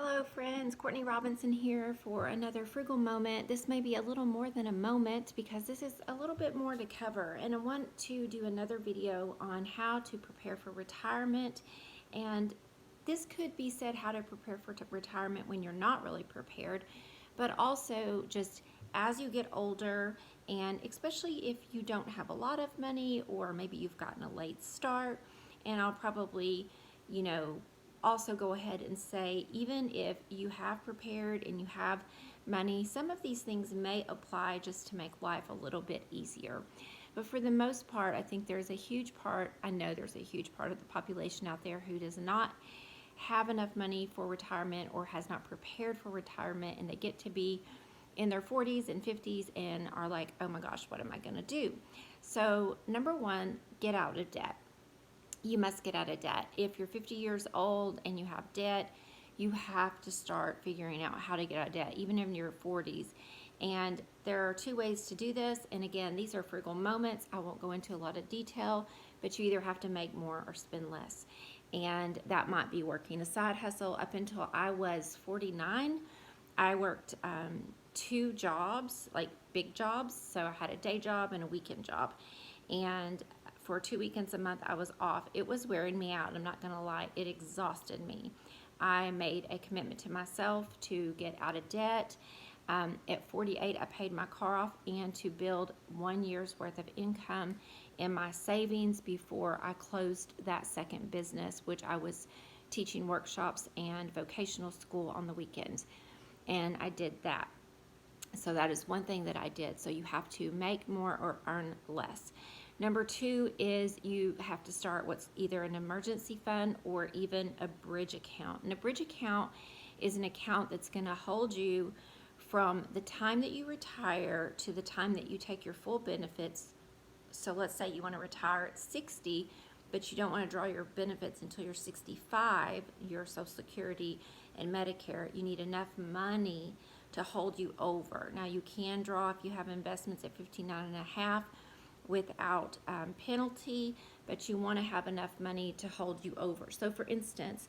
Hello friends, Courtney Robinson here for another frugal moment. This may be a little more than a moment because this is a little bit more to cover, and I want to do another video on how to prepare for retirement. And this could be said how to prepare for retirement when you're not really prepared, but also just as you get older, and especially if you don't have a lot of money or maybe you've gotten a late start. And I'll probably, also go ahead and say, even if you have prepared and you have money, some of these things may apply just to make life a little bit easier. But for the most part, I think there's a huge part, I know there's a huge part of the population out there who does not have enough money for retirement or has not prepared for retirement, and they get to be in their 40s and 50s and are like, oh my gosh, what am I going to do? So number one, get out of debt. You must get out of debt. If you're 50 years old and you have debt, you have to start figuring out how to get out of debt, even in your 40s. And there are two ways to do this. And again, these are frugal moments. I won't go into a lot of detail, but you either have to make more or spend less. And that might be working a side hustle. Up until I was 49, I worked two jobs, like big jobs. So I had a day job and a weekend job. And for 2 weekends a month I was off. It was wearing me out. I'm not going to lie. It exhausted me. I made a commitment to myself to get out of debt. At 48, I paid my car off and to build 1 year's worth of income in my savings before I closed that second business, which I was teaching workshops and vocational school on the weekends. And I did that. So that is one thing that I did. So you have to make more or earn less. Number two is you have to start what's either an emergency fund or even a bridge account. And a bridge account is an account that's going to hold you from the time that you retire to the time that you take your full benefits. So let's say you want to retire at 60, but you don't want to draw your benefits until you're 65, your Social Security and Medicare. You need enough money to hold you over. Now you can draw if you have investments at 59 and a half without penalty, but you want to have enough money to hold you over. So for instance,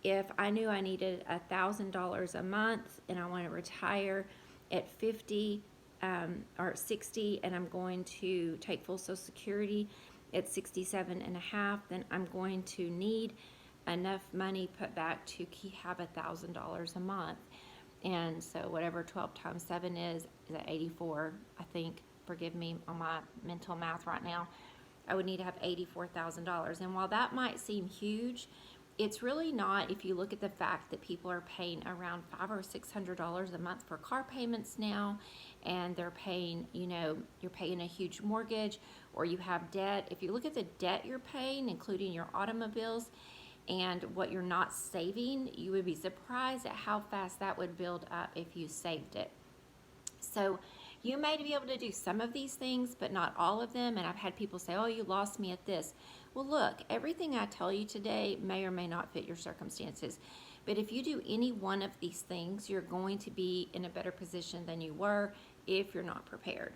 if I knew I needed $1,000 a month and I want to retire at 50 or 60, and I'm going to take full Social Security at 67 and a half, then I'm going to need enough money put back to have $1,000 a month. And so whatever 12 times 7 is that 84, I think. Forgive me on my mental math right now. I would need to have $84,000. And while that might seem huge, it's really not if you look at the fact that people are paying around $500 or $600 a month for car payments now, and they're paying, you're paying a huge mortgage or you have debt. If you look at the debt you're paying, including your automobiles, and what you're not saving, you would be surprised at how fast that would build up if you saved it. So you may be able to do some of these things, but not all of them. And I've had people say, oh, you lost me at this. Well, look, everything I tell you today may or may not fit your circumstances. But if you do any one of these things, you're going to be in a better position than you were if you're not prepared.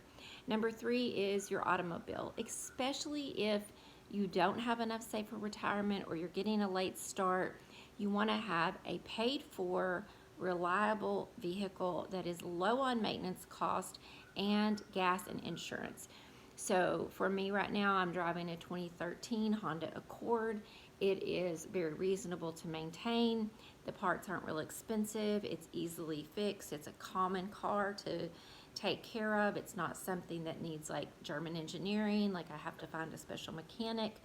Number three is your automobile, especially if you don't have enough saved for retirement or you're getting a late start. You want to have a paid for, reliable vehicle that is low on maintenance cost and gas and insurance. So for me right now, I'm driving a 2013 Honda Accord. It is very reasonable to maintain. The parts aren't real expensive. It's easily fixed. It's a common car to take care of. It's not something that needs like German engineering, like I have to find a special mechanic.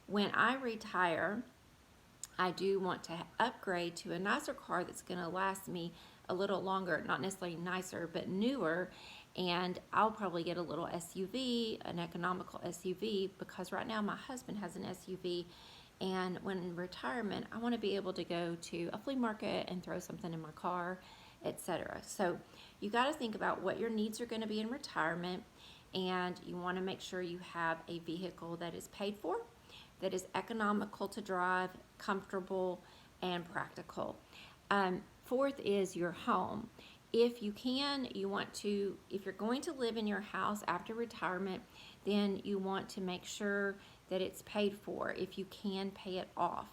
When I retire, I do want to upgrade to a nicer car that's going to last me a little longer, not necessarily nicer, but newer. And I'll probably get a little SUV, an economical SUV, because right now my husband has an SUV. And when in retirement, I want to be able to go to a flea market and throw something in my car, etc. So you got to think about what your needs are going to be in retirement, and you want to make sure you have a vehicle that is paid for, that is economical to drive, comfortable, and practical. Fourth is your home. If you can, if you're going to live in your house after retirement, then you want to make sure that it's paid for if you can pay it off.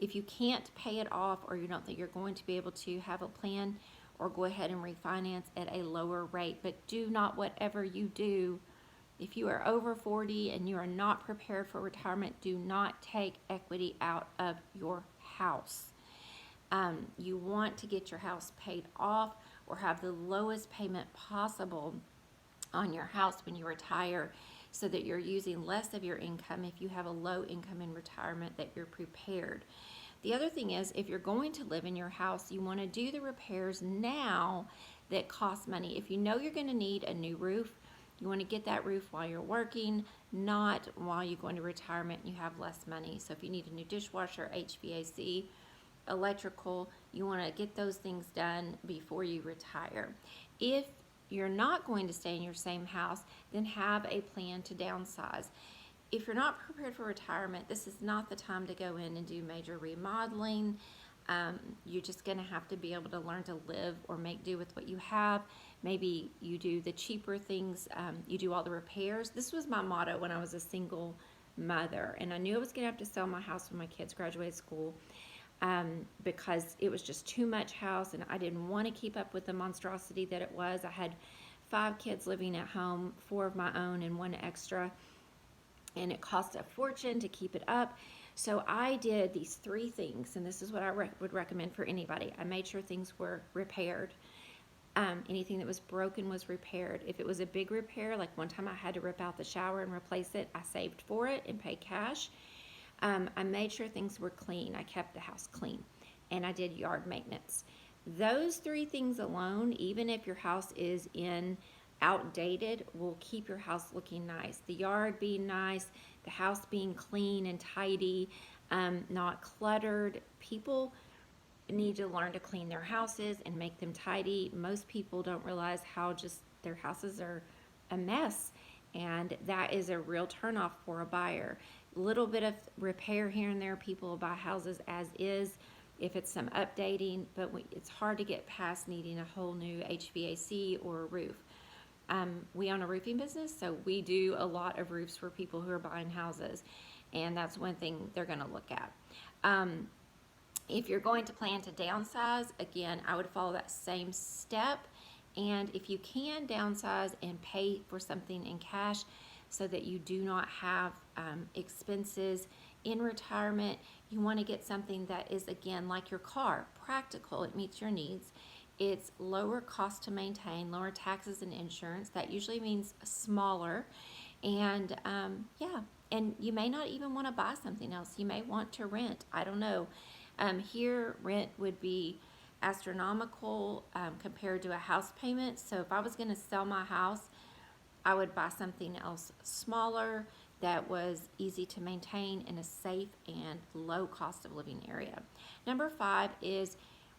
If you can't pay it off, or you don't think you're going to be able to have a plan, or go ahead and refinance at a lower rate. But do not, whatever you do, if you are over 40 and you are not prepared for retirement, do not take equity out of your house. You want to get your house paid off or have the lowest payment possible on your house when you retire, so that you're using less of your income if you have a low income in retirement, that you're prepared. The other thing is, if you're going to live in your house, you want to do the repairs now that cost money. If you know you're going to need a new roof, you want to get that roof while you're working, not while you go into retirement and you have less money. So if you need a new dishwasher, HVAC, electrical, you want to get those things done before you retire. If you're not going to stay in your same house, then have a plan to downsize. If you're not prepared for retirement, this is not the time to go in and do major remodeling. You're just going to have to be able to learn to live or make do with what you have. Maybe you do the cheaper things. You do all the repairs. This was my motto when I was a single mother, and I knew I was going to have to sell my house when my kids graduated school, because it was just too much house, and I didn't want to keep up with the monstrosity that it was. I had 5 kids living at home, 4 of my own and 1 extra, and it cost a fortune to keep it up. So I did these 3 things, and this is what I would recommend for anybody. I made sure things were repaired. Anything that was broken was repaired. If it was a big repair, like one time I had to rip out the shower and replace it, I saved for it and paid cash. I made sure things were clean. I kept the house clean, and I did yard maintenance. Those 3 things alone, even if your house is outdated, will keep your house looking nice. The yard being nice, the house being clean and tidy, not cluttered. People need to learn to clean their houses and make them tidy. Most people don't realize how just their houses are a mess, and that is a real turnoff for a buyer. Little bit of repair here and there, people will buy houses as is if it's some updating, but it's hard to get past needing a whole new HVAC or a roof. We own a roofing business, so we do a lot of roofs for people who are buying houses, and that's one thing they're going to look at. If you're going to plan to downsize, again, I would follow that same step, and if you can downsize and pay for something in cash so that you do not have expenses in retirement, you want to get something that is, again, like your car, practical. It meets your needs. It's lower cost to maintain, lower taxes and insurance. That usually means smaller. And yeah, and you may not even want to buy something else. You may want to rent. I don't know. Here, rent would be astronomical compared to a house payment. So if I was going to sell my house, I would buy something else smaller that was easy to maintain in a safe and low cost of living area. Number 5 is,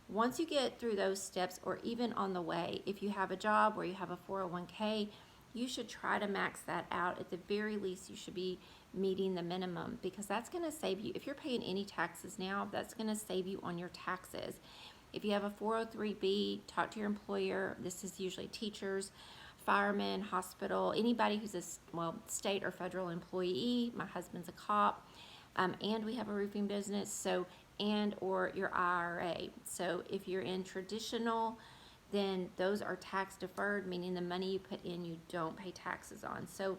once you get through those steps, or even on the way, if you have a job where you have a 401k, you should try to max that out. At the very least, you should be meeting the minimum, because that's going to save you. If you're paying any taxes now, that's going to save you on your taxes. If you have a 403b, talk to your employer. This is usually teachers, firemen, hospital, anybody who's a state or federal employee. My husband's a cop, and we have a roofing business, so, and or your IRA. So if you're in traditional, then those are tax deferred, meaning the money you put in you don't pay taxes on. So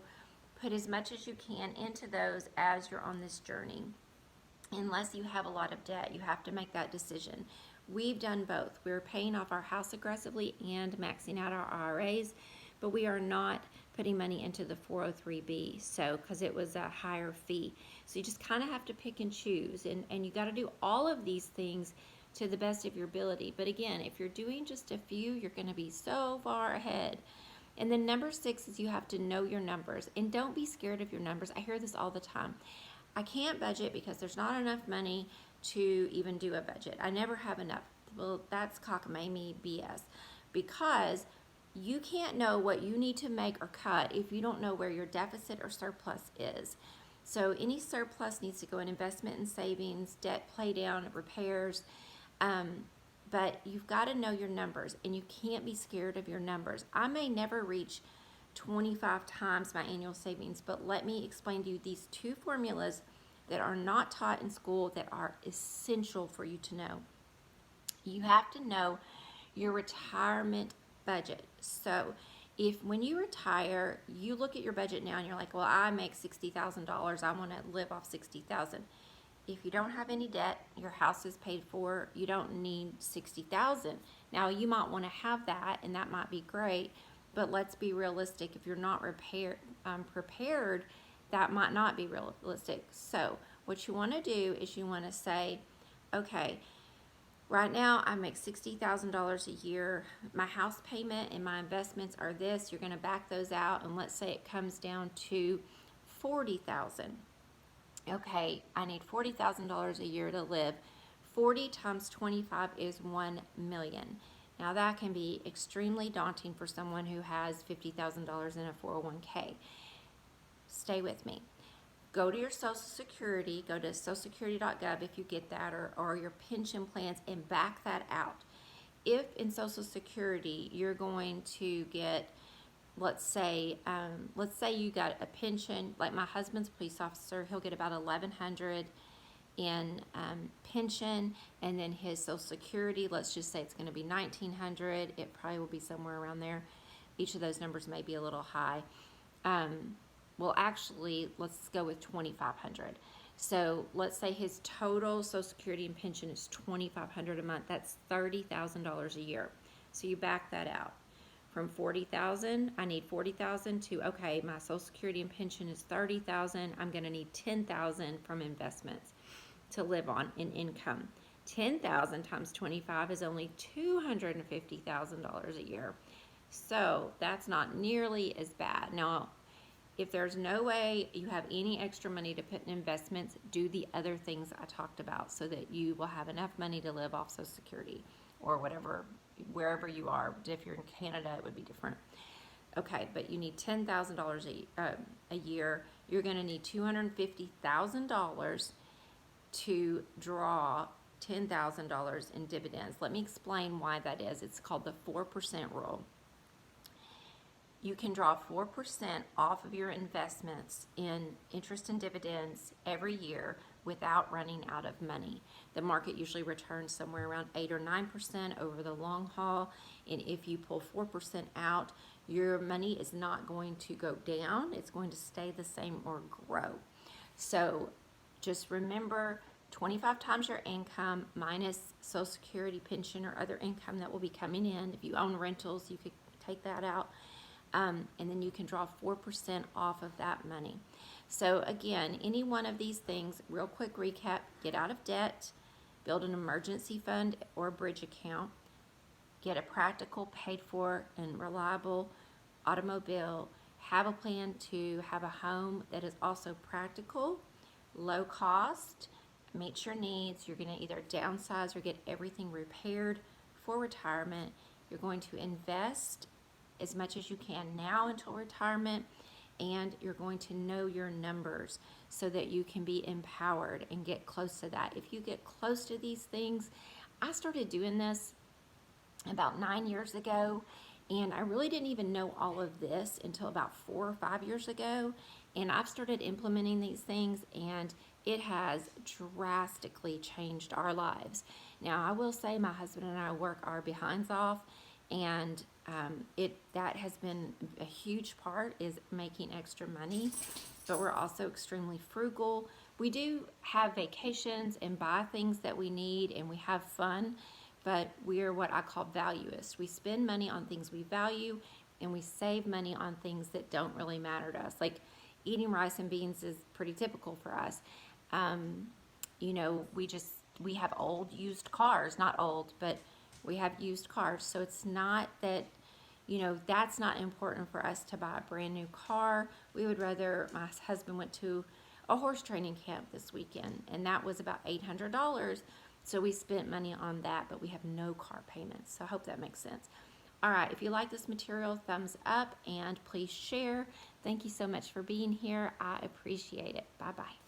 put as much as you can into those as you're on this journey. Unless you have a lot of debt, you have to make that decision. We've done both. We're paying off our house aggressively and maxing out our IRAs, but we are not putting money into the 403b, so, because it was a higher fee. So you just kind of have to pick and choose, and you got to do all of these things to the best of your ability. But again, if you're doing just a few, you're going to be so far ahead. And then number 6 is, you have to know your numbers, and don't be scared of your numbers. I hear this all the time. I can't budget because there's not enough money to even do a budget. I never have enough. Well, that's cockamamie BS, because you can't know what you need to make or cut if you don't know where your deficit or surplus is. So any surplus needs to go in investment and savings, debt pay down, repairs, but you've got to know your numbers, and you can't be scared of your numbers. I may never reach 25 times my annual savings, but let me explain to you these 2 formulas that are not taught in school that are essential for you to know. You have to know your retirement budget. So if when you retire, you look at your budget now and you're like, well, I make $60,000. I want to live off $60,000. If you don't have any debt, your house is paid for, you don't need $60,000. Now you might want to have that, and that might be great, but let's be realistic. If you're not prepared, that might not be realistic. So what you want to do is you want to say, okay, right now I make $60,000 a year. My house payment and my investments are this. You're going to back those out, and let's say it comes down to $40,000. Okay, I need $40,000 a year to live. 40 times 25 is 1 million. Now that can be extremely daunting for someone who has $50,000 in a 401k. Stay with me. Go to your Social Security, go to socialsecurity.gov if you get that, or your pension plans, and back that out. If in Social Security you're going to get, let's say you got a pension, like my husband's a police officer, he'll get about $1,100 in pension, and then his Social Security, let's just say it's going to be $1,900. It probably will be somewhere around there. Each of those numbers may be a little high. Well, actually, let's go with $2,500. So let's say his total Social Security and pension is $2,500 a month. That's $30,000 a year. So you back that out. From $40,000, I need $40,000 to, okay, my Social Security and pension is $30,000. I'm going to need $10,000 from investments to live on in income. $10,000 times 25 is only $250,000 a year. So that's not nearly as bad. Now, if there's no way you have any extra money to put in investments, do the other things I talked about so that you will have enough money to live off Social Security or whatever, wherever you are. If you're in Canada, it would be different. Okay, but you need $10,000 a year. You're going to need $250,000 to draw $10,000 in dividends. Let me explain why that is. It's called the 4% rule. You can draw 4% off of your investments in interest and dividends every year without running out of money. The market usually returns somewhere around 8 or 9% over the long haul, and if you pull 4% out, your money is not going to go down. It's going to stay the same or grow. So just remember, 25 times your income minus Social Security, pension, or other income that will be coming in. If you own rentals, you could take that out. And then you can draw 4% off of that money. So again, any one of these things, real quick recap: get out of debt, build an emergency fund or a bridge account, get a practical, paid for, and reliable automobile, have a plan to have a home that is also practical, low cost, meets your needs. You're going to either downsize or get everything repaired for retirement. You're going to invest as much as you can now until retirement, and you're going to know your numbers so that you can be empowered and get close to that. If you get close to these things, I started doing this about 9 years ago, and I really didn't even know all of this until about 4 or 5 years ago, and I've started implementing these things, and it has drastically changed our lives. Now, I will say my husband and I work our behinds off, and that has been a huge part, is making extra money, but we're also extremely frugal. We do have vacations and buy things that we need, and we have fun, but we are what I call valuists. We spend money on things we value, and we save money on things that don't really matter to us. Like eating rice and beans is pretty typical for us. We have old used cars, not old, but we have used cars. So it's not that, that's not important for us to buy a brand new car. We would rather, my husband went to a horse training camp this weekend, and that was about $800. So we spent money on that, but we have no car payments. So I hope that makes sense. All right, if you like this material, thumbs up, and please share. Thank you so much for being here. I appreciate it. Bye-bye.